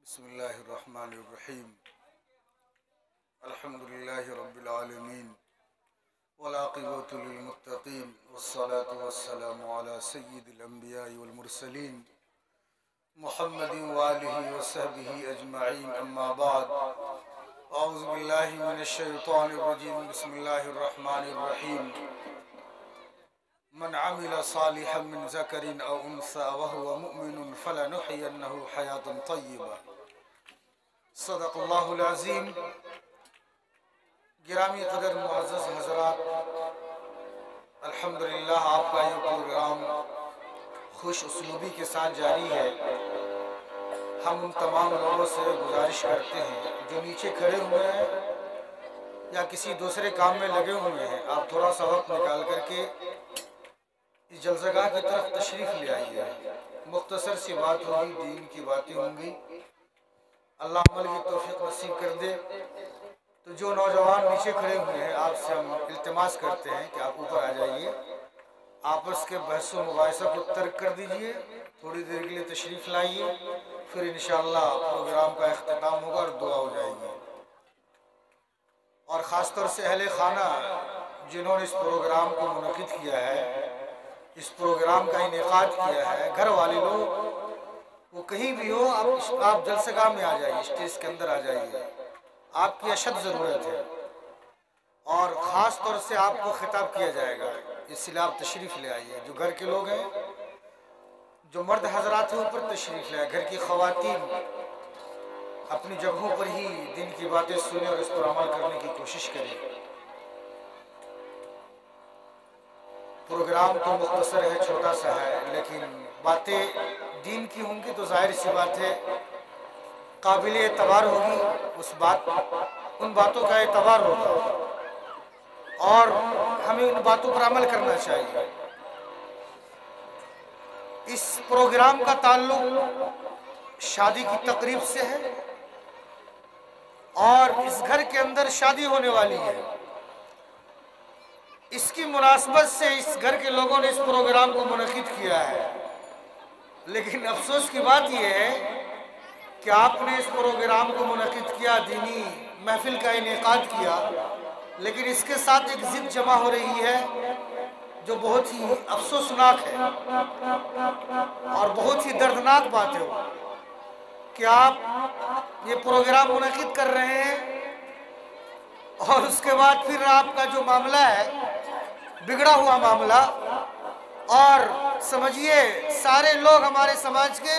بسم الله الرحمن الرحيم. الحمد لله رب العالمين والعاقبة للمتقين والصلاة والسلام على سيد الأنبياء والمرسلين محمد وآله وصحبه أجمعين. أما بعد، أعوذ بالله من الشيطان الرجيم. بسم الله الرحمن الرحيم. من عمل صالحا من ذكر أو أنثى وهو مؤمن فلنحيينه حياة طيبة. صدق اللہ العظیم. گرامی قدر معزز حضرات، الحمدللہ آپ کا یہ پروگرام خوش اسلوبی کے ساتھ جاری ہے. ہم ان تمام لوگوں سے گزارش کرتے ہیں جو نیچے کھڑے ہوئے ہیں یا کسی دوسرے کام میں لگے ہوئے ہیں، آپ تھوڑا سا وقت نکال کر کے اس جلسگاہ کی طرف تشریف لے آئیے. مختصر سی بات ہوگی، دین کی باتیں ہوں گی. اللہ عمل کی توفیق نصیب کر دے. تو جو نوجوان نیچے کھڑے ہوئے ہیں، آپ سے ہم التماس کرتے ہیں کہ آپ اوپر آ جائیے، آپس کے بحث و مباحثہ کو ترک کر دیجئے، تھوڑی دیر کے لیے تشریف لائیے، پھر انشاءاللہ پروگرام کا اختتام ہوگا اور دعا ہو جائے گی. اور خاص طور سے اہل خانہ جنہوں نے اس پروگرام کو منعقد کیا ہے، اس پروگرام کا انعقاد کیا ہے، گھر والے لوگ وہ کہیں بھی ہو، آپ جلسگاہ میں آ جائیے، اسٹیج کے اندر آ جائیے. آپ کی اشد ضرورت ہے اور خاص طور سے آپ کو خطاب کیا جائے گا، اس لیے آپ تشریف لے آئیے. جو گھر کے لوگ ہیں، جو مرد حضرات ہیں، اوپر تشریف لے آئے. گھر کی خواتین اپنی جگہوں پر ہی دین کی باتیں سنیں اور اس پر عمل کرنے کی کوشش کریں. پروگرام تو مختصر ہے، چھوٹا سا ہے، لیکن باتیں دین کی ہوں گی تو ظاہر سی بات ہے قابل اعتبار ہوگی. ان باتوں کا اعتبار ہوگا اور ہمیں ان باتوں پر عمل کرنا چاہیے. اس پروگرام کا تعلق شادی کی تقریب سے ہے اور اس گھر کے اندر شادی ہونے والی ہے. اس کی مناسبت سے اس گھر کے لوگوں نے اس پروگرام کو منعقد کیا ہے. لیکن افسوس کی بات یہ ہے کہ آپ نے اس پروگرام کو منعقد کیا، دینی محفل کا انعقاد کیا، لیکن اس کے ساتھ ایک ضد جمع ہو رہی ہے جو بہت ہی افسوسناک ہے اور بہت ہی دردناک بات ہے کہ آپ یہ پروگرام منعقد کر رہے ہیں اور اس کے بعد پھر آپ کا جو معاملہ ہے، بگڑا ہوا معاملہ، اور سمجھیے سارے لوگ ہمارے سماج کے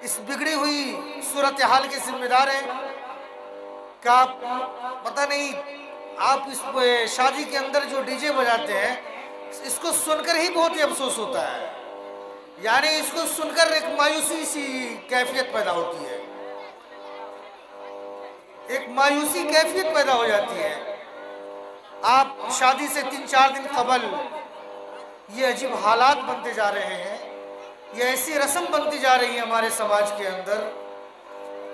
اس بگڑی ہوئی صورتحال کے ذمہ دار ہیں. کہ آپ پتہ نہیں، آپ اس شادی کے اندر جو ڈی جے بجاتے ہیں، اس کو سن کر ہی بہت ہی افسوس ہوتا ہے. یعنی اس کو سن کر ایک مایوسی سی کیفیت پیدا ہوتی ہے، ایک مایوسی کیفیت پیدا ہو جاتی ہے. آپ شادی سے 3-4 دن قبل یہ عجیب حالات بنتے جا رہے ہیں، یہ ایسی رسم بنتی جا رہی ہے ہمارے سماج کے اندر.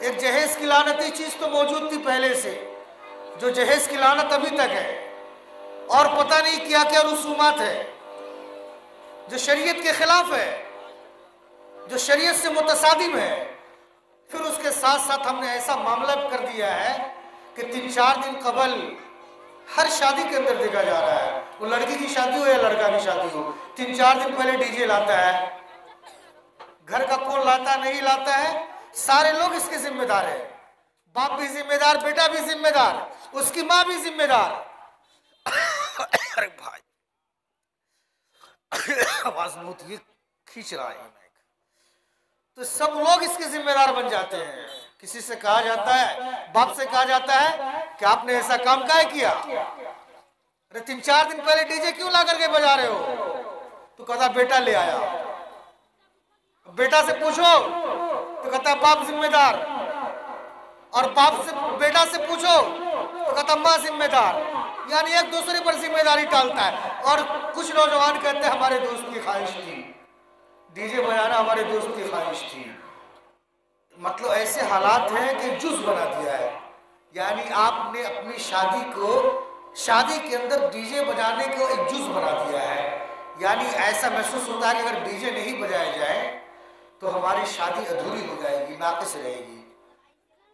ایک جہیز کی لعنتی چیز تو موجود تھی پہلے سے، جو جہیز کی لعنت ابھی تک ہے، اور پتہ نہیں کیا کیا رسومات ہے جو شریعت کے خلاف ہے، جو شریعت سے متصادم ہے. پھر اس کے ساتھ ساتھ ہم نے ایسا معاملہ کر دیا ہے کہ 3-4 دن قبل ہر شادی کے اندر دیکھا جا رہا ہے، وہ لڑکی کی شادی ہو یا لڑکا کی شادی ہو، 3-4 دن پہلے ڈی جے لاتا ہے. گھر کا کون لاتا نہیں لاتا ہے، سارے لوگ اس کے ذمہ دار ہیں. باپ بھی ذمہ دار، بیٹا بھی ذمہ دار، اس کی ماں بھی ذمہ دار. ارے بھائی آواز بہت یہ کھینچ رہا ہے. تو سب لوگ اس کے ذمہ دار بن جاتے ہیں. کسی سے کہا جاتا ہے، باپ سے کہا جاتا ہے کہ آپ نے ایسا کام کیا کیا؟ ارے 3-4 دن پہلے ڈی جے کیوں لا کر کے بجا رہے ہو؟ تو کہتا بیٹا لے آیا. بیٹا سے پوچھو تو کہتا باپ ذمہ دار، اور باپ سے بیٹا سے پوچھو تو کہتا ماں ذمہ دار. یعنی ایک دوسرے پر ذمہ داری ٹالتا ہے. اور کچھ نوجوان کہتے ہیں ہمارے دوست کی خواہش تھی، ڈی جے بجانا ہمارے دوست کی خواہش تھی. مطلب ایسے حالات ہیں کہ جز بنا دیا ہے. یعنی آپ نے اپنی شادی کے اندر ڈی جے بجانے کو ایک جز بنا دیا ہے. یعنی ایسا محسوس ہوتا ہے کہ اگر ڈی جے نہیں بجائے جائے تو ہماری شادی ادھوری ہو جائے گی، ناقص رہے گی.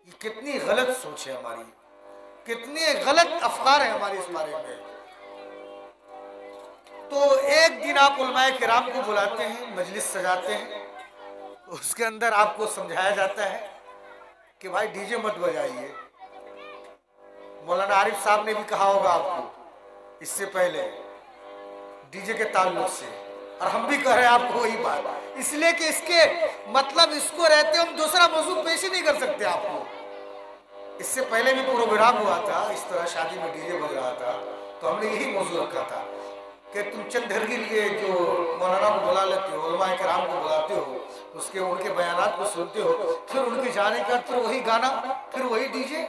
یہ کتنی غلط سوچ ہے ہماری، کتنے غلط افکار ہیں ہمارے اس بارے میں۔ تو ایک دن آپ علماء کرام کو بلاتے ہیں، مجلس سجاتے ہیں، اس کے اندر آپ کو سمجھایا جاتا ہے کہ بھائی ڈی جے مت بجائیے۔ مولانا عارف صاحب نے بھی کہا ہوگا آپ کو اس سے پہلے ڈی جے کے تعلق سے، اور ہم بھی کہہ رہے ہیں آپ کو وہی بات، اس لیے کہ اس کے مطلب اس کو رہتے ہم دوسرا موضوع پیش ہی نہیں کر سکتے آپ کو۔ اس سے پہلے بھی پروگرام ہوا تھا اس طرح، شادی میں ڈی جے بج رہا تھا، تو ہم نے یہی موضوع رکھا تھا کہ تم چند گھر کے لیے جو مولانا کو بلا لیتے ہو، علماء کرام کو بلاتے ہو، اس کے ان کے بیانات کو سنتے ہو، پھر ان کے جانے کا پھر وہی گانا، پھر وہی ڈی جے،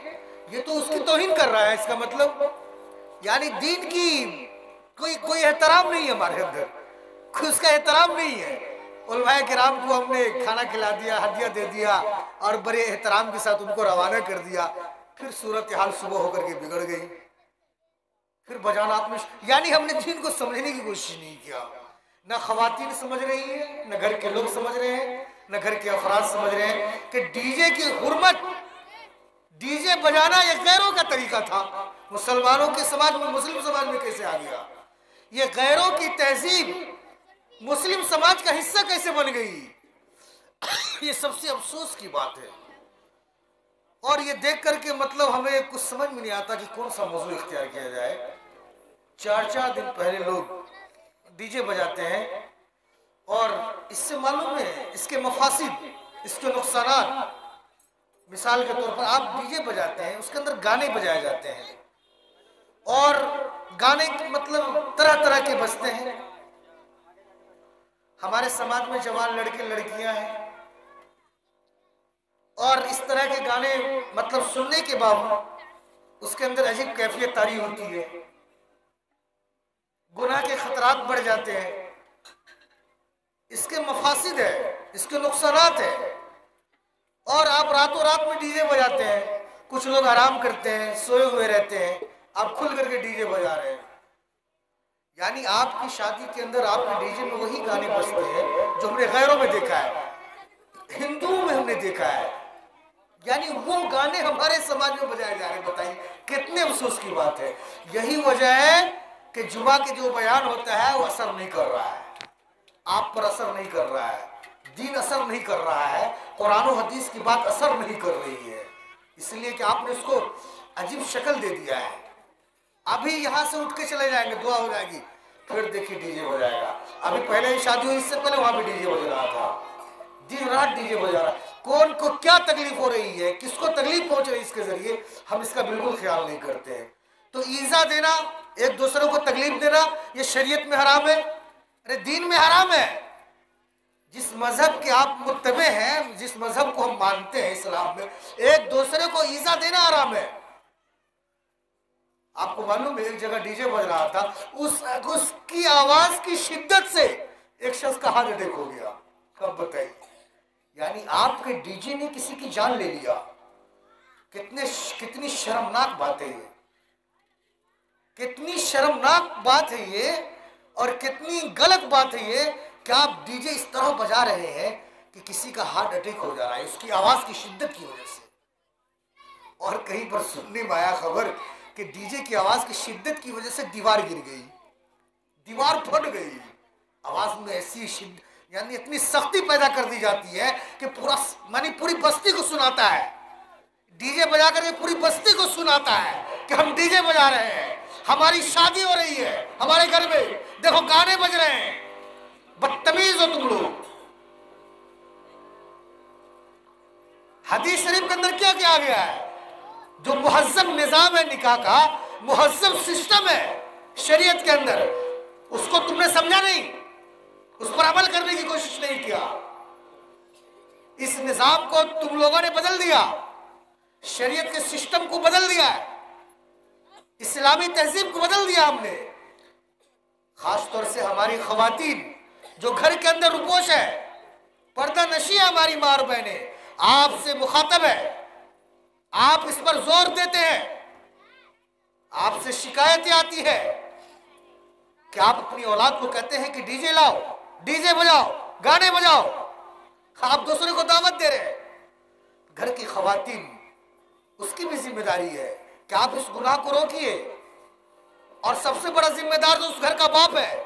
یہ تو اس کی توہین کر رہا ہے۔ اس کا مطلب یعنی دین کی کوئی احترام نہیں ہے ہمارے اندر، کوئی اس کا احترام نہیں ہے۔ علماء کرام کو ہم نے کھانا کھلا دیا، ہدیہ دے دیا، اور بڑے احترام کے ساتھ ان کو روانہ کر دیا، پھر صورتحال صبح ہو کر کے بگڑ گئی، پھر بجانات میں یعنی ہم نے دین کو سمجھنے کی کوشش نہیں کیا۔ نہ خواتین سمجھ رہی ہیں، نہ گھر کے لوگ سمجھ رہے ہیں، نہ گھر کے افراد سمجھ رہے ہیں کہ ڈی جے کی حرمت، ڈی جے بجانا یہ غیروں کا طریقہ تھا۔ مسلمانوں کے سماج میں، مسلم سماج میں کیسے آ گیا؟ یہ غیروں کی تہذیب مسلم سماج کا حصہ کیسے بن گئی؟ یہ سب سے افسوس کی بات ہے۔ اور یہ دیکھ کر کے مطلب ہمیں کچھ سمجھ میں نہیں آتا کہ کون سا موضوع اختیار کیا جائے۔ 4 دن پہلے لوگ ڈی جے بجاتے ہیں، اور اس سے معلوم ہے اس کے مفاسد، اس کے نقصانات۔ مثال کے طور پر آپ ڈی جے بجاتے ہیں، اس کے اندر گانے بجائے جاتے ہیں، اور گانے مطلب طرح طرح کے بجتے ہیں۔ ہمارے سماج میں جوان لڑکے لڑکیاں ہیں، اور اس طرح کے گانے مطلب سننے کے باوجود اس کے اندر عجیب کیفیت طاری ہوتی ہے، گناہ کے خطرات بڑھ جاتے ہیں، اس کے مفاسد ہے، اس کے نقصانات ہیں۔ اور آپ راتوں رات میں ڈی جے بجاتے ہیں، کچھ لوگ آرام کرتے ہیں، سوئے ہوئے رہتے ہیں، آپ کھل کر کے ڈی جے بجا رہے ہیں۔ یعنی آپ کی شادی کے اندر آپ کے ڈی جے میں وہی گانے بجتے ہیں جو ہم نے غیروں میں دیکھا ہے، ہندوؤں میں ہم نے دیکھا ہے، یعنی وہ گانے ہمارے سماج میں بجائے جا رہے ہیں۔ بتائیے کتنے افسوس کی بات ہے۔ یہی وجہ ہے کہ جمعہ کے جو بیان ہوتا ہے وہ اثر نہیں کر رہا ہے، آپ پر اثر نہیں کر رہا ہے، دین اثر نہیں کر رہا ہے، قرآن و حدیث کی بات اثر نہیں کر رہی ہے، اس لیے کہ آپ نے اس کو عجیب شکل دے دیا ہے۔ ابھی یہاں سے اٹھ کے چلے جائیں گے، دعا ہو جائے گی، پھر دیکھیے ڈی جے بجائے گا۔ ابھی پہلے ہی شادی ہوئی، اس سے پہلے وہاں بھی ڈی جے بج رہا تھا، دن رات ڈی جے بجا رہا۔ کون کو کیا تکلیف ہو رہی ہے، کس کو تکلیف پہنچ رہی ہے اس کے ذریعے، ہم اس کا بالکل خیال نہیں کرتے ہیں۔ تو ایذا دینا، ایک دوسرے کو تکلیف دینا، یہ شریعت میں حرام ہے، ارے دین میں حرام ہے۔ جس مذہب کے آپ متبع ہیں، جس مذہب کو ہم مانتے ہیں اسلام میں، ایک دوسرے کو ایذا دینا حرام ہے۔ آپ کو معلوم ہے ایک جگہ ڈی جے بج رہا تھا، اس کی آواز کی شدت سے ایک شخص کا ہارٹ اٹیک ہو گیا۔ کب بتائیے؟ یعنی آپ کے ڈی جے نے کسی کی جان لے لیا۔ کتنی شرمناک بات ہے یہ، کتنی شرمناک بات ہے یہ، اور کتنی غلط بات ہے یہ کہ آپ ڈی جے اس طرح بجا رہے ہیں کہ کسی کا ہارٹ اٹیک ہو جا رہا ہے اس کی آواز کی شدت کی وجہ سے۔ اور کہیں پر سننے میں آیا خبر کہ ڈی جے کی آواز کی شدت کی وجہ سے دیوار گر گئی، دیوار پھٹ گئی۔ آواز میں ایسی شدت، یعنی اتنی سختی پیدا کر دی جاتی ہے کہ پوری بستی کو سناتا ہے، ڈی جے بجا کر کے پوری بستی کو سناتا ہے کہ ہم ڈی جے بجا رہے ہیں، ہماری شادی ہو رہی ہے، ہمارے گھر میں دیکھو گانے بج رہے ہیں۔ بدتمیز ہو تم لوگ۔ حدیث شریف کے اندر کیا کیا گیا ہے؟ جو مہذب نظام ہے نکاح کا، مہذب سسٹم ہے شریعت کے اندر، اس کو تم نے سمجھا نہیں، اس پر عمل کرنے کی کوشش نہیں کیا۔ اس نظام کو تم لوگوں نے بدل دیا، شریعت کے سسٹم کو بدل دیا ہے، اسلامی تہذیب کو بدل دیا ہم نے۔ خاص طور سے ہماری خواتین جو گھر کے اندر روپوش ہے، پردہ نشی ہے، ہماری ماں اور بہنیں، آپ سے مخاطب ہے، آپ اس پر زور دیتے ہیں، آپ سے شکایتیں آتی ہے کہ آپ اپنی اولاد کو کہتے ہیں کہ ڈی جے لاؤ، ڈی جے بجاؤ، گانے بجاؤ، آپ دوسرے کو دعوت دے رہے ہیں۔ گھر کی خواتین اس کی بھی ذمہ داری ہے کہ آپ اس گناہ کو روکیے. اور سب سے بڑا ذمہ دار تو اس گھر کا باپ ہے.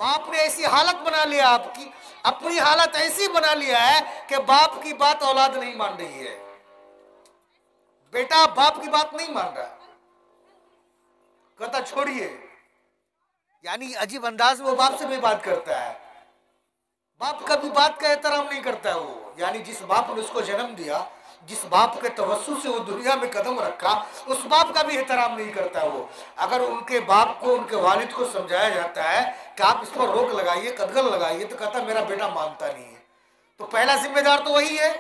باپ نے ایسی حالت بنا لیا آپ کی، اپنی حالت ایسی بنا لیا ہے کہ باپ کی بات اولاد نہیں مان رہی ہے. بیٹا باپ کی بات نہیں مان رہا، کہتا چھوڑیے. یعنی عجیب انداز میں وہ باپ سے بھی بات کرتا ہے. باپ کا بھی بات کا احترام نہیں کرتا ہے وہ. یعنی جس باپ نے اس کو جنم دیا، جس باپ کے توسط سے وہ دنیا میں قدم رکھا، اس باپ کا بھی احترام نہیں کرتا ہے وہ. اگر ان کے باپ کو، ان کے والد کو سمجھایا جاتا ہے کہ آپ اس پر روک لگائیے، قدغن لگائیے، تو کہتا میرا بیٹا مانتا نہیں ہے. تو پہلا ذمہ دار تو وہی ہے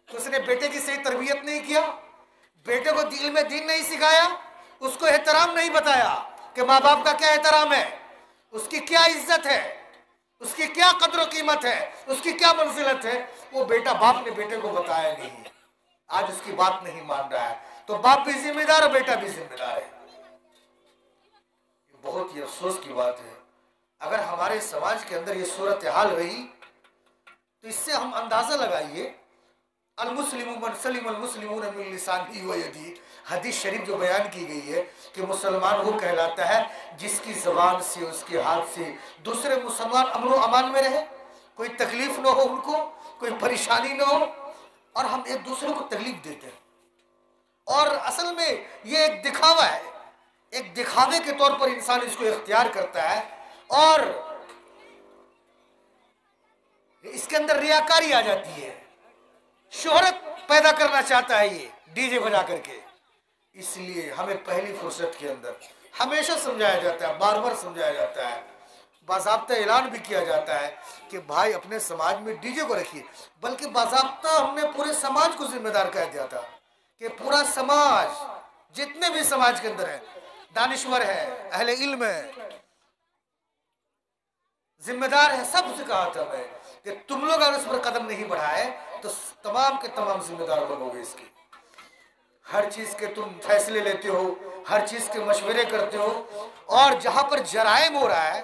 کہ اس نے بیٹے کی صحیح تربیت نہیں کیا، بیٹے کو دل میں دین نہیں سکھایا، اس کو احترام نہیں بتایا کہ ماں باپ کا کیا احترام ہے، اس کی کیا عزت ہے، اس کی کیا قدر و قیمت ہے، اس کی کیا منزلت ہے. وہ بیٹا، باپ نے بیٹے کو بتایا نہیں، آج اس کی بات نہیں مان رہا ہے. تو باپ بھی ذمہ دار ہے، بیٹا بھی ذمہ دار ہے. بہت ہی افسوس کی بات ہے. اگر ہمارے سماج کے اندر یہ صورتحال رہی تو اس سے ہم اندازہ لگائیے. المسلم من سلم المسلمون من لسانه ویدیہ، حدیث شریف جو بیان کی گئی ہے کہ مسلمان وہ کہلاتا ہے جس کی زبان سے، اس کے ہاتھ سے دوسرے مسلمان امن و امان میں رہے، کوئی تکلیف نہ ہو ان کو، کوئی پریشانی نہ ہو. اور ہم ایک دوسرے کو تکلیف دیتے ہیں. اور اصل میں یہ ایک دکھاوا ہے، ایک دکھاوے کے طور پر انسان اس کو اختیار کرتا ہے. اور اس کے اندر ریاکاری آ جاتی ہے، شہرت پیدا کرنا چاہتا ہے یہ ڈی جے بجا کر کے. اس لیے ہمیں پہلی فرصت کے اندر ہمیشہ سمجھایا جاتا ہے، بار بار سمجھایا جاتا ہے، باضابطہ اعلان بھی کیا جاتا ہے کہ بھائی اپنے سماج میں ڈی جے کو رکھیے. بلکہ باضابطہ ہم نے پورے سماج کو ذمہ دار کہہ دیا تھا کہ پورا سماج، جتنے بھی سماج کے اندر ہیں، دانشور ہے، اہل علم ہے، ذمہ دار ہے، سب سے کہا تھا میں کہ تم لوگ اگر اس پر قدم نہیں بڑھائے تو تمام کے تمام ذمہ دار بنو گے اس کی. ہر چیز کے تم فیصلے لیتے ہو، ہر چیز کے مشورے کرتے ہو، اور جہاں پر جرائم ہو رہا ہے،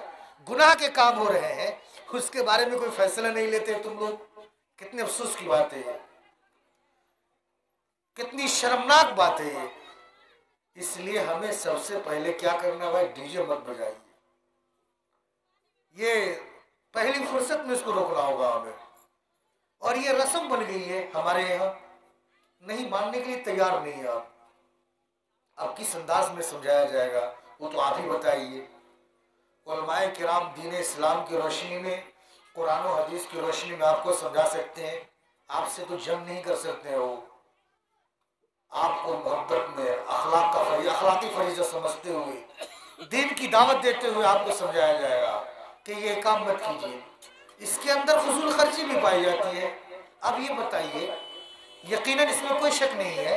گناہ کے کام ہو رہے ہیں، اس کے بارے میں کوئی فیصلہ نہیں لیتے تم لوگ. کتنے افسوس کی بات ہے یہ، کتنی شرمناک بات ہے یہ. اس لیے ہمیں سب سے پہلے کیا کرنا ہے؟ ڈی جے مت بجائیے. یہ پہلی فرصت میں اس کو روکنا ہوگا ہمیں. اور یہ رسم بن گئی ہے ہمارے یہاں، نہیں ماننے کے لیے تیار نہیں ہے. اب کس انداز میں سمجھایا جائے گا وہ تو آپ ہی بتائیے. علماء کرام دین اسلام کی روشنی میں، قرآن و حدیث کی روشنی میں آپ کو سمجھا سکتے ہیں. آپ سے تو جنگ نہیں کر سکتے ہیں. وہ آپ کو محبت میں اخلاقی فریضہ سمجھتے ہوئے، دین کی دعوت دیتے ہوئے آپ کو سمجھایا جائے گا کہ یہ کام مت کیجیے. اس کے اندر فضول خرچی بھی پائی جاتی ہے. اب یہ بتائیے، یقیناً اس میں کوئی شک نہیں ہے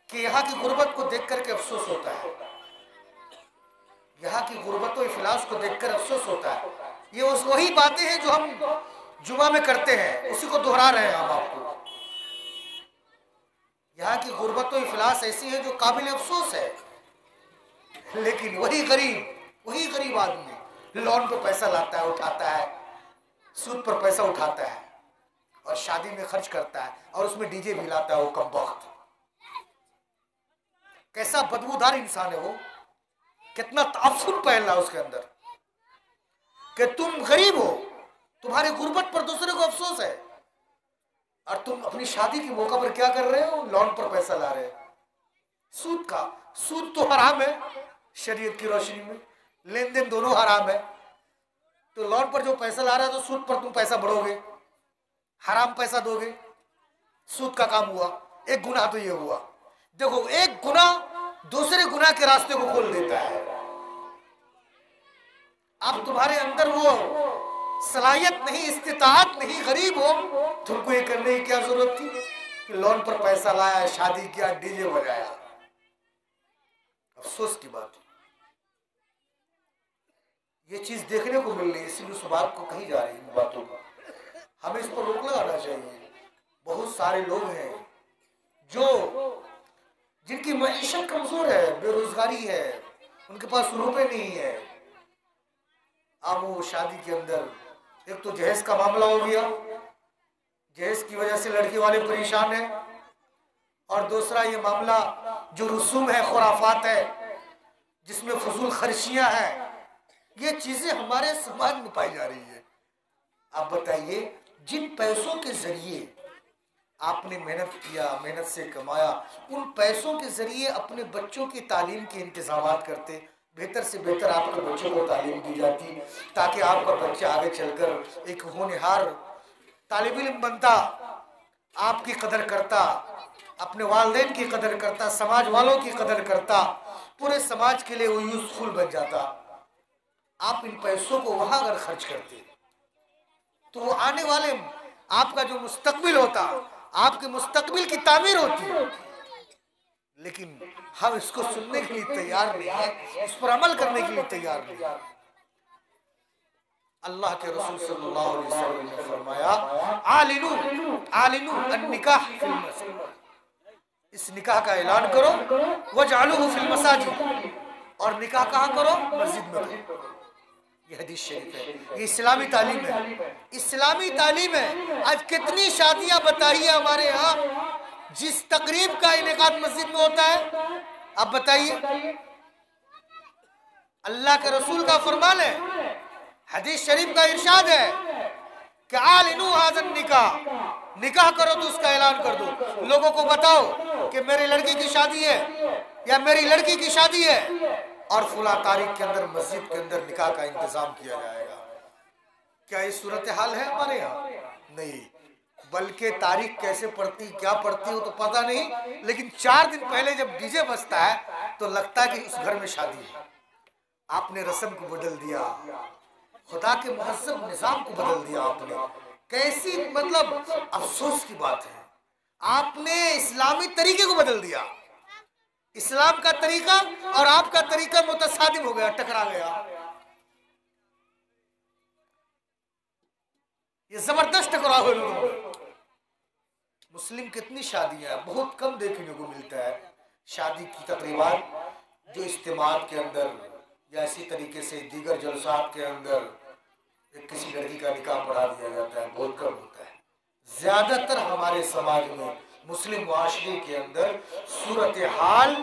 کہ یہاں کی غربت کو دیکھ کر کے افسوس ہوتا ہے، یہاں کی غربت و افلاس کو دیکھ کر افسوس ہوتا ہے. یہ وہی باتیں ہیں جو ہم جمعہ میں کرتے ہیں، اسی کو دہرا رہے ہیں ہم آپ کو. یہاں کی غربت و افلاس ایسی ہے جو قابل افسوس ہے. لیکن وہی غریب آدمی لون پہ پیسہ لاتا ہے، اٹھاتا ہے، سود پر پیسہ اٹھاتا ہے اور شادی میں خرچ کرتا ہے، اور اس میں ڈی جے بھی لاتا ہے. وہ کم وقت کیسا بدبودار انسان ہے وہ، کتنا تعفن پھیل رہا ہے اس کے اندر کہ تم غریب ہو، تمہاری غربت پر دوسرے کو افسوس ہے، اور تم اپنی شادی کے موقع پر کیا کر رہے ہو؟ لون پر پیسہ لا رہے ہو. سود تو حرام ہے شریعت کی روشنی میں، لین دین دونوں حرام ہے. تو لون پر جو پیسہ لا رہا ہے تو سود پر تم پیسہ بڑھو گے، حرام پیسہ دو گے، سود کا کام ہوا. ایک گناہ تو یہ ہوا. دیکھو، ایک گناہ دوسرے گناہ کے راستے کو کھول دیتا ہے. اب تمہارے اندر وہ صلاحیت نہیں، استطاعت نہیں، غریب ہو، تم کو یہ کرنے کی کیا ضرورت تھی کہ لون پر پیسہ لایا، شادی کیا، ڈی جے بجایا. افسوس کی بات ہے. یہ چیز دیکھنے کو مل رہی ہے، اسی لیے اس بات کو کہی جا رہی ہے. باتوں کا ہمیں اس پر روک لگانا چاہیے. بہت سارے لوگ ہیں جن کی معیشت کمزور ہے، بے روزگاری ہے، ان کے پاس روپے نہیں ہے. اب وہ شادی کے اندر ایک تو جہیز کا معاملہ ہو گیا، جہیز کی وجہ سے لڑکی والے پریشان ہیں، اور دوسرا یہ معاملہ جو رسوم ہے، خرافات ہے، جس میں فضول خرچیاں ہیں، یہ چیزیں ہمارے سماج میں پائی جا رہی ہے۔ آپ بتائیے، جن پیسوں کے ذریعے آپ نے محنت کیا، محنت سے کمایا، ان پیسوں کے ذریعے اپنے بچوں کی تعلیم کے انتظامات کرتے، بہتر سے بہتر آپ کے بچوں کو تعلیم دی جاتی تاکہ آپ کا بچہ آگے چل کر ایک ہونہار طالب علم بنتا، آپ کی قدر کرتا، اپنے والدین کی قدر کرتا، سماج والوں کی قدر کرتا، پورے سماج کے لیے وہ یوزفل بن جاتا۔ آپ ان پیسوں کو وہاں اگر خرچ کرتے تو وہ آنے والے آپ کا جو مستقبل ہوتا، آپ کے مستقبل کی تعمیر ہوتی، لیکن ہم اس کو سننے کے لیے تیار نہیں ہیں، اس پر عمل کرنے کے لیے تیار نہیں ہیں۔ اللہ کے رسول صلی اللہ علیہ وسلم نے فرمایا، اعلنوا النکاح فی المسجد، اس نکاح کا اعلان کرو، وجعلوہ فی المساجد، اور نکاح کہاں کرو؟ مسجد میں کرو۔ یہ حدیث شریف ہے، یہ اسلامی تعلیم ہے، اسلامی تعلیم ہے۔ آج کتنی شادیاں بتائیے ہمارے یہاں جس تقریب کا انعقاد مسجد میں ہوتا ہے، آپ بتائیے۔ اللہ کے رسول کا فرمان ہے، حدیث شریف کا ارشاد ہے کہ اعلنوا ھذا النکاح، نکاح کرو تو اس کا اعلان کر دو، لوگوں کو بتاؤ کہ میری لڑکی کی شادی ہے یا میری لڑکی کی شادی ہے اور فلاں تاریخ کے اندر مسجد کے اندر نکاح کا انتظام کیا جائے گا۔ کیا یہ صورتحال ہے ہمارے یہاں؟ نہیں، بلکہ تاریخ کیسے پڑتی، کیا پڑتی ہو تو پتہ نہیں، لیکن 4 دن پہلے جب ڈی جے بجتا ہے تو لگتا ہے کہ اس گھر میں شادی ہے۔ آپ نے رسم کو بدل دیا، خدا کے مہذب نظام کو بدل دیا آپ نے۔ کیسی مطلب افسوس کی بات ہے، آپ نے اسلامی طریقے کو بدل دیا۔ اسلام کا طریقہ اور آپ کا طریقہ متصادم ہو گیا، ٹکرا گیا۔ یہ زبردست ٹکراؤ ہوئے لوگوں میں۔ مسلم کتنی شادیاں ہیں، بہت کم دیکھنے کو ملتا ہے شادی کی تقریبات جو اجتماعات کے اندر یا اسی طریقے سے دیگر جلسات کے اندر کسی لڑکی کا نکاح پڑھا دیا جاتا ہے، بہت کم ہوتا ہے۔ زیادہ تر ہمارے سماج میں، مسلم معاشرے کے اندر صورتحال،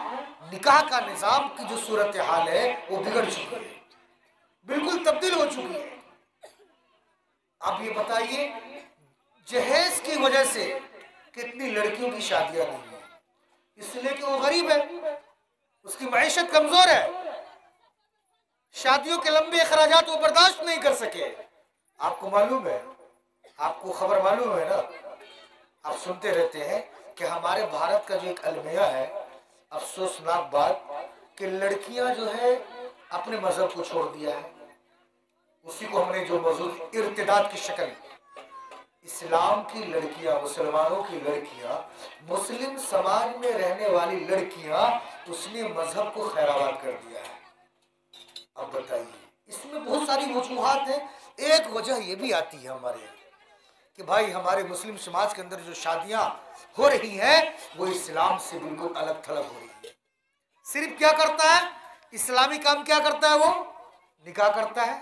نکاح کا نظام کی جو صورتحال ہے وہ بگڑ چکی ہے، بالکل تبدیل ہو چکی ہے۔ اب یہ بتائیے، جہیز کی وجہ سے کتنی لڑکیوں کی شادیاں نہیں ہیں، اس لیے کہ وہ غریب ہے، اس کی معیشت کمزور ہے، شادیوں کے لمبے اخراجات وہ برداشت نہیں کر سکے۔ آپ کو معلوم ہے، آپ کو خبر معلوم ہے نا، آپ سنتے رہتے ہیں کہ ہمارے بھارت کا جو ایک المیہ ہے، افسوسناک بات کہ لڑکیاں جو ہے اپنے مذہب کو چھوڑ دیا ہے، اسی کو ہم نے جو موضوع ارتداد کی شکل، اسلام کی لڑکیاں، مسلمانوں کی لڑکیاں، مسلم سماج میں رہنے والی لڑکیاں، اس نے مذہب کو خیرآباد کر دیا ہے۔ اب بتائیے، اس میں بہت ساری وجوہات ہیں۔ ایک وجہ یہ بھی آتی ہے ہمارے یہاں کہ بھائی ہمارے مسلم سماج کے اندر جو شادیاں ہو رہی ہیں وہ اسلام سے بالکل الگ تھلگ ہو رہی ہے۔ صرف کیا کرتا ہے اسلامی کام، کیا کرتا ہے وہ؟ نکاح کرتا ہے،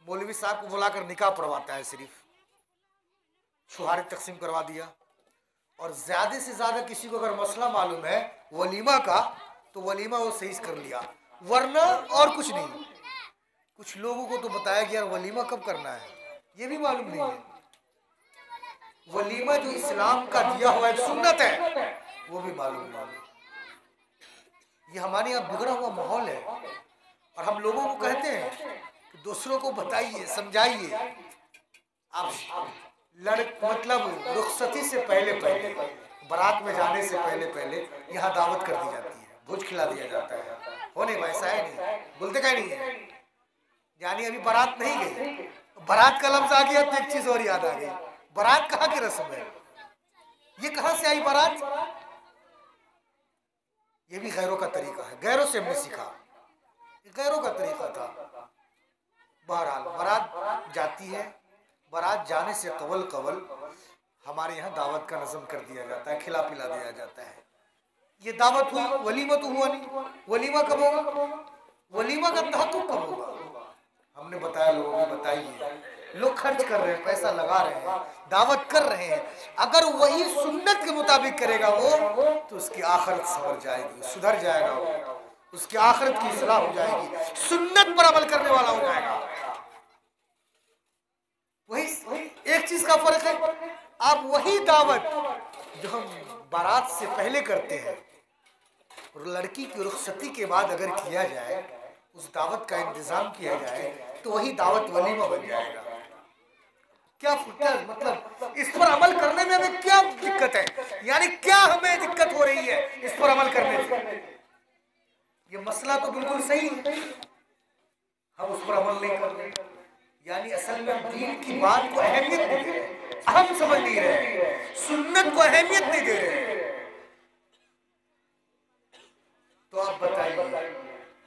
مولوی صاحب کو بلا کر نکاح پڑھواتا ہے، صرف شہادت تقسیم کروا دیا، اور زیادہ سے زیادہ کسی کو اگر مسئلہ معلوم ہے ولیمہ کا تو ولیمہ وہ صحیح کر لیا، ورنہ اور کچھ نہیں۔ کچھ لوگوں کو تو بتایا گیا ولیمہ کب کرنا ہے یہ بھی معلوم نہیں ہے، ولیمہ جو اسلام کا دیا ہوا ایک سنت ہے وہ بھی معلوم نہیں۔ یہ ہمارے یہاں بگڑا ہوا ماحول ہے، اور ہم لوگوں کو کہتے ہیں کہ دوسروں کو بتائیے، سمجھائیے۔ آپ مطلب رخصتی سے پہلے بارات میں جانے سے پہلے یہاں دعوت کر دی جاتی ہے، بھوج کھلا دیا جاتا ہے، ہونے ویسا ہے نہیں، بولتے کہیں نہیں ہے، یعنی ابھی بارات نہیں گئی، بارات کا لفظ آ گیا تو ایک چیز اور یاد آ گئی، بارات کہاں کی رسم ہے؟ یہ کہاں سے آئی بارات؟ یہ بھی غیروں کا طریقہ ہے، غیروں سے ہم نے سیکھا، یہ غیروں کا طریقہ تھا۔ بہرحال بارات جاتی ہے، بارات جانے سے قبل ہمارے یہاں دعوت کا نظم کر دیا جاتا ہے، کھلا پلا دیا جاتا ہے۔ یہ دعوت ہوئی، ولیمہ تو ہوا نہیں، ولیمہ کب ہوگا؟ ولیمہ کا تحقق کب ہوگا؟ ہم نے بتایا، لوگوں کو بتائیے لوگ خرچ کر رہے ہیں، پیسہ لگا رہے ہیں، دعوت کر رہے ہیں، اگر وہی سنت کے مطابق کرے گا وہ، تو اس کی آخرت سنور جائے گی، سدھر جائے گا وہ، اس کی آخرت کی اصلاح ہو جائے گی، سنت پر عمل کرنے والا ہو جائے گا۔ وہی ایک چیز کا فرق ہے، آپ وہی دعوت جو ہم بارات سے پہلے کرتے ہیں اور لڑکی کی رخصتی کے بعد اگر کیا جائے، اس دعوت کا انتظام کیا جائے، تو وہی دعوت ولیمہ بن جائے گا۔ کیا مطلب اس پر عمل کرنے میں ہمیں کیا دقت ہے؟ یعنی کیا ہمیں دقت ہو رہی ہے اس پر عمل کرنے سے؟ یہ مسئلہ تو بالکل صحیح ہے، ہم اس پر عمل نہیں کر رہے، یعنی اصل میں دین کی بات کو اہمیت نہیں دے رہے، اہم سمجھ نہیں رہے، سنت کو اہمیت نہیں دے رہے۔ تو آپ بتائیے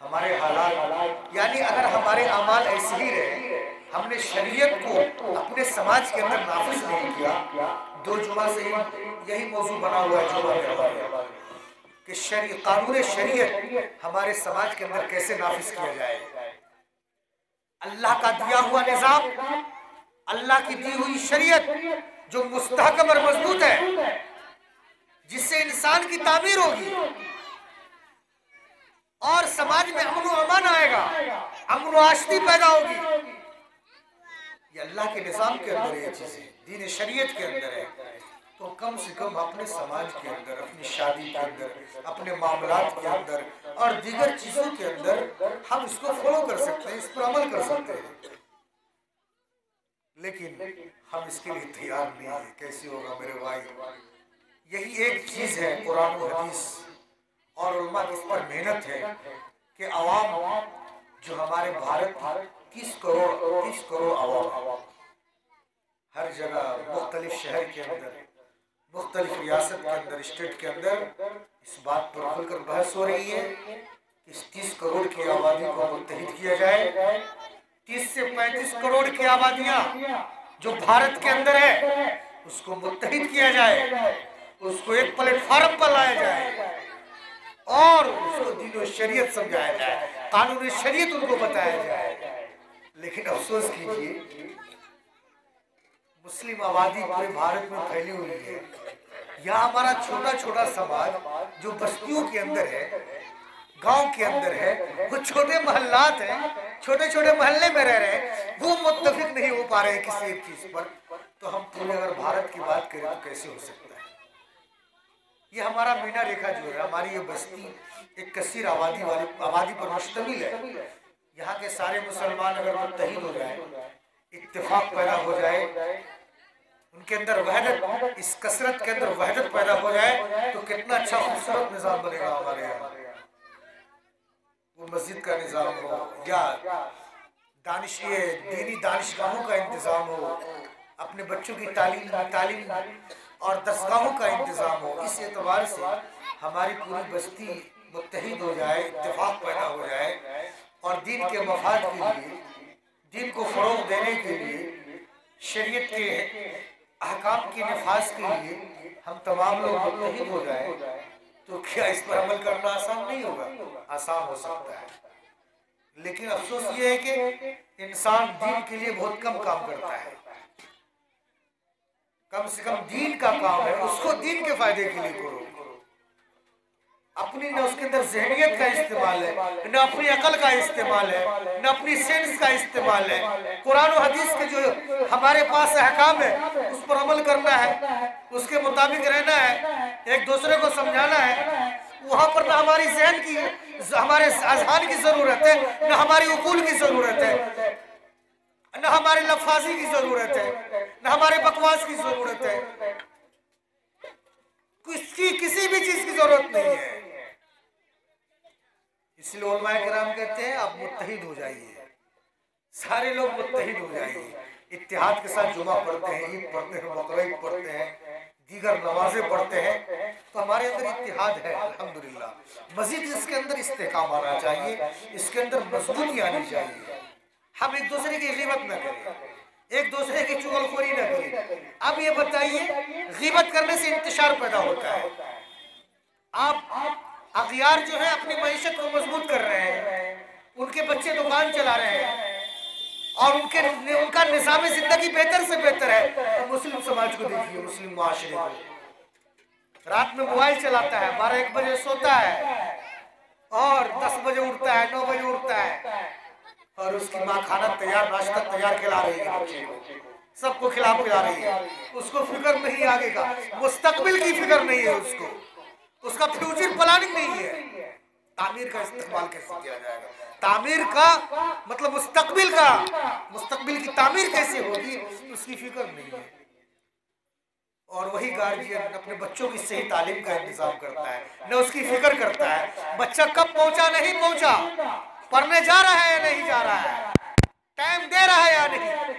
ہمارے حالات، یعنی اگر ہمارے اعمال ایسے ہی رہے، ہم نے شریعت کو اپنے سماج کے اندر نافذ نہیں کیا، 2 جمعہ سے یہی موضوع بنا ہوا ہے جمعہ میں ہمارے، کہ قانون شریعت ہمارے سماج کے اندر کیسے نافذ کیا جائے۔ اللہ کا دیا ہوا نظام، اللہ کی دی ہوئی شریعت جو مستحکم اور مضبوط ہے، جس سے انسان کی تعمیر ہوگی اور سماج میں امن و امان آئے گا، امن و آشتی پیدا ہوگی، یہ اللہ کے نظام کے اندر یہ چیزیں دین شریعت کے اندر ہے۔ تو کم سے کم اپنے سماج کے اندر، اپنی شادی کے اندر، اپنے معاملات کے اندر اور دیگر چیزوں کے اندر ہم اس کو فالو کر سکتے ہیں، اس پر عمل کر سکتے ہیں، لیکن ہم اس کے لیے تیار نہیں ہیں۔ کیسے ہوگا میرے بھائی؟ یہی ایک چیز ہے قرآن و حدیث اور علماء کی اس پر محنت ہے کہ عوام جو ہمارے بھارت 30 کروڑ عوام، ہر جگہ مختلف شہر کے اندر، مختلف ریاست کے اندر، اسٹیٹ کے اندر اس بات پر کھل کر بحث ہو رہی ہے کہ اس 30 کروڑ کی آبادی کو متحد کیا جائے۔ 30 سے 35 کروڑ کی آبادیاں جو بھارت کے اندر ہے، اس کو متحد کیا جائے، اس کو ایک پلیٹ فارم پر لایا جائے اور اس کو دین و شریعت سمجھایا جائے، قانون شریعت ان کو بتایا جائے۔ لیکن افسوس کیجئے، مسلم آبادی پورے بھارت میں پھیلی ہوئی ہے، یہاں ہمارا چھوٹا چھوٹا سماج جو بستیوں کے اندر ہے، گاؤں کے اندر ہے، وہ چھوٹے محلات ہیں، چھوٹے چھوٹے محلے میں رہ رہے ہیں، وہ متفق نہیں ہو پا رہے ہیں کسی ایک چیز پر، تو ہم پورے اگر بھارت کی بات کریں تو کیسے ہو سکتا ہے؟ یہ ہمارا مینا ریکھا جو ہے، ہماری یہ بستی ایک کثیر آبادی پر مشتمل ہے، یہاں کے سارے مسلمان اگر متحد ہو جائیں، اتفاق پیدا ہو جائے، ان کے اندر وحدت، اس کثرت کے اندر وحدت پیدا ہو جائے، تو کتنا اچھا خوبصورت نظام بنے گا ہمارے یہاں۔ وہ مسجد کا نظام ہو یا دینی دانشگاہوں کا انتظام ہو، اپنے بچوں کی تعلیم اور درسگاہوں کا انتظام ہو، اس اعتبار سے ہماری پوری بستی متحد ہو جائے، اتفاق پیدا ہو جائے اور دین کے مفاد کے لیے، دین کو فروغ دینے کے لیے، شریعت کے احکام کے نفاذ کے لیے ہم تمام لوگ متحد ہو جائیں، تو کیا اس پر عمل کرنا آسان نہیں ہوگا؟ آسان ہو سکتا ہے، لیکن افسوس یہ ہے کہ انسان دین کے لیے بہت کم کام کرتا ہے۔ کم سے کم دین کا کام ہے، اس کو دین کے فائدے کے لیے کرو، اپنی نہ اس کے اندر ذہنیت کا استعمال ہے، نہ اپنی عقل کا استعمال ہے، نہ اپنی سینس کا استعمال ہے۔ قرآن و حدیث کے جو ہمارے پاس احکام ہے، اس پر عمل کرنا ہے، اس کے مطابق رہنا ہے، ایک دوسرے کو سمجھانا ہے۔ وہاں پر نہ ہماری ذہن کی، ہمارے اذہان کی ضرورت ہے، نہ ہماری عقول کی ضرورت ہے، نہ ہماری لفاظی کی ضرورت ہے، نہ ہمارے بکواس کی ضرورت ہے، کسی بھی چیز کی ضرورت نہیں ہے۔ اس لیے علماء کرام کہتے ہیں آپ متحد ہو جائیے، سارے لوگ متحد ہو جائیے، اتحاد کے ساتھ جمعہ پڑھتے ہیں، عید پڑھتے ہیں، بقرہ عید پڑھتے ہیں، دیگر نمازیں پڑھتے ہیں، تو ہمارے اندر اتحاد ہے الحمدللہ۔ مزید اس کے اندر استحکام آنا چاہیے، اس کے اندر مضبوطی آنی چاہیے، ہم ایک دوسرے کی غیبت نہ کریں، ایک دوسرے کی چغلخوری نہ کریں۔ اب یہ بتائیے، غیبت کرنے سے انتشار پیدا ہوتا ہے، آپ اغیار جو ہیں اپنی معیشت کو مضبوط کر رہے ہیں، ان کے بچے دکان چلا رہے ہیں، اور ان کا نظام زندگی بہتر سے بہتر ہے۔ اب مسلم سماج کو دیکھیے، مسلم معاشرے کو، رات میں موبائل چلاتا ہے، 12-1 بجے سوتا ہے اور 10 بجے اٹھتا ہے، 9 بجے اٹھتا ہے، اور اس کی ماں کھانا تیار، ناشتہ تیار کھلا رہی ہے بچے کو، سب کو کھلا رہی ہے، اس کو فکر نہیں آگے کا، مستقبل کی فکر نہیں ہے، اس کا فیوچر پلاننگ نہیں ہے۔ تعمیر کا استقبال کیسے کیا جائے گا؟ تعمیر کا مطلب مستقبل کی تعمیر کیسے ہوگی، اس کی فکر نہیں ہے۔ اور وہی گارجین اپنے بچوں کی صحیح تعلیم کا انتظام کرتا ہے، نہ اس کی فکر کرتا ہے بچہ کب پہنچا نہیں پہنچا، پڑھنے جا رہا ہے یا نہیں جا رہا ہے، ٹائم دے رہا ہے یا نہیں،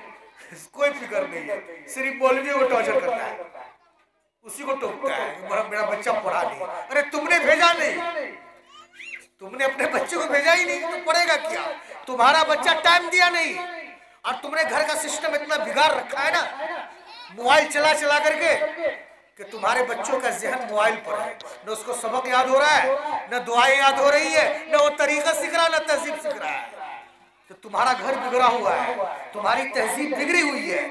کوئی فکر نہیں ہے، صرف مولویوں کو ٹارچر کرتا ہے، اسی کو ٹوکتا ہے، میرا بچہ پڑھا نہیں۔ ارے تم نے بھیجا نہیں، تم نے اپنے بچے کو بھیجا ہی نہیں تو پڑھے گا کیا؟ تمہارا بچہ ٹائم دیا نہیں، اور تم نے گھر کا سسٹم اتنا بگاڑ رکھا ہے نا، موبائل چلا کر کے، کہ تمہارے بچوں کا ذہن موبائل پر ہے، نہ اس کو سبق یاد ہو رہا ہے، نہ دعائیں یاد ہو رہی ہے، نہ وہ طریقہ سیکھ رہا، نہ تہذیب سیکھ رہا ہے۔ تو تمہارا گھر بگڑا ہوا ہے، تمہاری تہذیب بگڑی ہوئی ہے،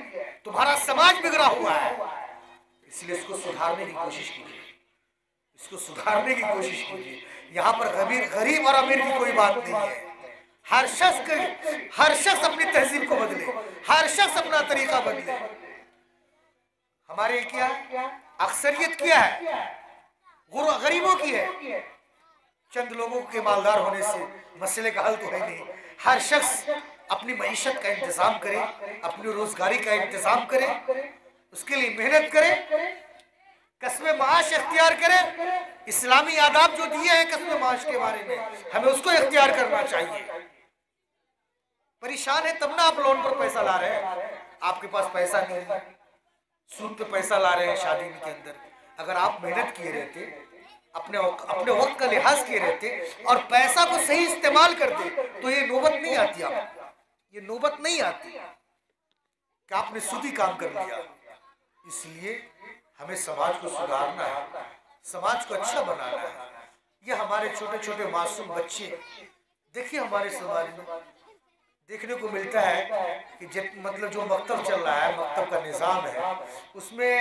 تمہارا سماج بگڑا ہوا ہے، اس لیے اس کو سدھارنے کی کوشش کیجیے، اس کو سدھارنے کی کوشش کیجیے۔ یہاں پر غریب اور امیر کی کوئی بات نہیں ہے، ہر شخص اپنی تہذیب کو بدلے، ہر شخص اپنا طریقہ بدلے۔ ہمارے کیا اکثریت کیا ہے؟ غریبوں کی ہے، چند لوگوں کے مالدار ہونے سے مسئلے کا حل تو ہے نہیں۔ ہر شخص اپنی معیشت کا انتظام کرے، اپنی روزگاری کا انتظام کرے، اس کے لیے محنت کرے، کسب معاش اختیار کرے۔ اسلامی آداب جو دیے ہیں کسب معاش کے بارے میں، ہمیں اس کو اختیار کرنا چاہیے۔ پریشان ہے تب نہ آپ لون پر پیسہ لا رہے ہیں، آپ کے پاس پیسہ نہیں ہے، سود پہ پیسہ لا رہے ہیں شادی کے اندر۔ اگر آپ محنت کیے رہتے، اپنے وقت کا لحاظ کیے رہتے اور پیسہ کو صحیح استعمال کرتے تو یہ نوبت نہیں آتی، یہ نوبت نہیں آتی کہ آپ نے سودی کام کر لیا۔ اس لیے ہمیں سماج کو سدھارنا ہے، سماج کو اچھا بنانا ہے۔ یہ ہمارے چھوٹے چھوٹے معصوم بچے، دیکھیے ہمارے سماج میں دیکھنے کو ملتا ہے کہ مطلب جو مکتب چل رہا ہے، مکتب کا نظام ہے، اس میں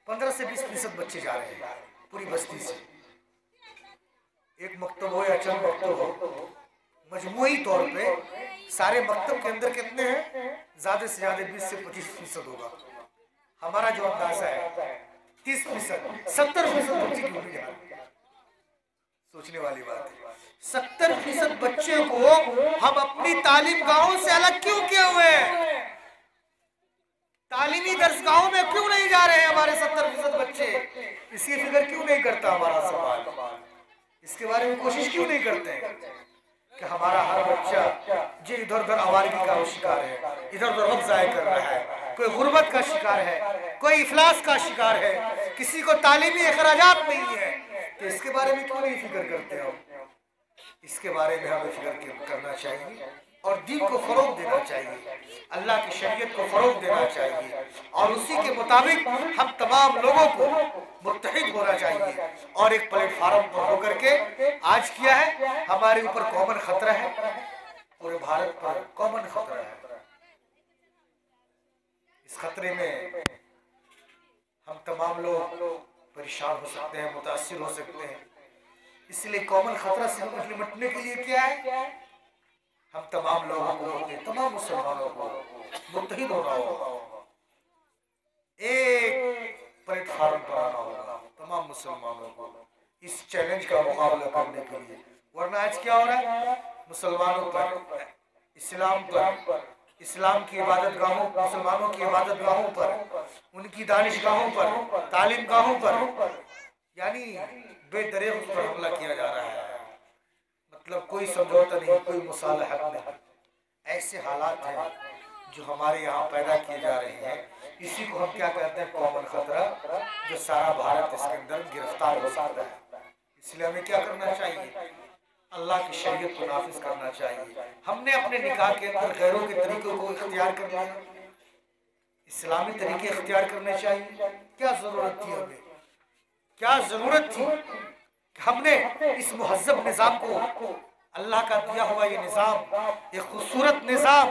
15 سے 20% بچے جا رہے ہیں پوری بستی سے۔ ایک مکتب ہو یا چند مکتب ہو، مجموعی طور پہ سارے مکتب کے اندر کتنے ہیں؟ زیادہ سے زیادہ 20 سے 25% ہوگا۔ ہمارا جو اندازہ ہے 30%، 70% بچے کیوں نہیں جا رہے؟ سوچنے والی بات ہے۔ 70% بچے کو ہم اپنی تعلیم گاہوں سے الگ کیوں کیے ہوئے ہیں؟ تعلیمی درسگاہوں میں کیوں نہیں جا رہے ہیں ہمارے 70% بچے؟ اس کی فکر کیوں نہیں کرتا ہمارا سماج؟ اس کے بارے میں کوشش کیوں نہیں کرتے ہیں کہ ہمارا ہر بچہ جو ادھر ادھر آوارگی کا شکار ہے، ادھر ادھر وقت ضائع کر رہا ہے، کوئی غربت کا شکار ہے، کوئی افلاس کا شکار ہے، کسی کو تعلیمی اخراجات نہیں ہے، تو اس کے بارے میں کیوں نہیں فکر کرتے ہم؟ اس کے بارے میں ہمیں فکر کرنا چاہیے اور دین کو فروغ دینا چاہیے، اللہ کی شریعت کو فروغ دینا چاہیے، اور اسی کے مطابق ہم تمام لوگوں کو متحد ہونا چاہیے اور ایک پلیٹ فارم پر ہو کر کے۔ آج کیا ہے؟ ہمارے اوپر کامن خطرہ ہے، پورے بھارت پر کامن خطرہ ہے۔ اس خطرے میں ہم تمام لوگ پریشان ہو سکتے ہیں، متاثر ہو سکتے ہیں۔ اس لیے کامن خطرہ سے نمٹنے کے لیے کیا ہے؟ ہم تمام لوگوں کو، تمام مسلمانوں کو متحد ہونا ہوگا، ایک پلیٹ فارم پر آنا ہوگا تمام مسلمانوں کو اس چیلنج کا مقابلہ کرنے کے لیے۔ ورنہ آج کیا ہو رہا ہے؟ مسلمانوں پر، اسلام پر، اسلام کی عبادت گاہوں، مسلمانوں کی عبادت گاہوں پر، ان کی دانش گاہوں پر، تعلیم گاہوں پر، یعنی بے دریغ اس پر حملہ کیا جا رہا ہے۔ مطلب کوئی سمجھوتا نہیں، کوئی مصالحت نہیں۔ ایسے حالات ہیں جو ہمارے یہاں پیدا کیے جا رہے ہیں، اسی کو ہم کیا کہتے ہیں؟ کامن خطرہ، جو سارا بھارت اس کے اندر گرفتار ہو سکتا ہے۔ اس لیے ہمیں کیا کرنا چاہیے؟ اللہ کی شریعت کو نافذ کرنا چاہیے۔ ہم نے اپنے نکاح کے اندر غیروں کے طریقوں کو اختیار کر لیا، اسلامی طریقے اختیار کرنے چاہیے۔ کیا ضرورت تھی ہمیں؟ کیا ضرورت تھی کہ ہم نے اس مہذب نظام کو، اللہ کا دیا ہوا یہ نظام، ایک خوبصورت نظام،